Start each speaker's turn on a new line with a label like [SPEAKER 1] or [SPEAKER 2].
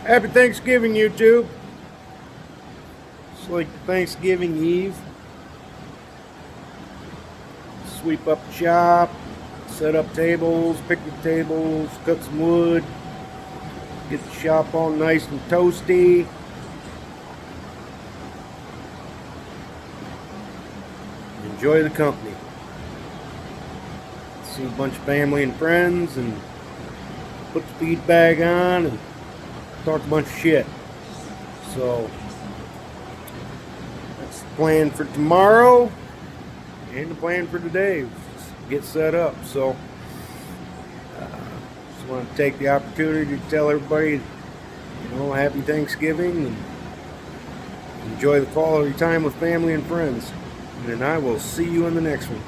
[SPEAKER 1] Happy Thanksgiving, YouTube. It's like Thanksgiving Eve. Sweep up the shop, set up tables, picnic tables, cut some wood, get the shop all nice and toasty. Enjoy the company. See a bunch of family and friends and put the feed bag on and talk a bunch of shit. So that's the plan for tomorrow and the plan for today. Just get set up. So just want to take the opportunity to tell everybody, happy Thanksgiving and enjoy the quality time with family and friends. And I will see you in the next one.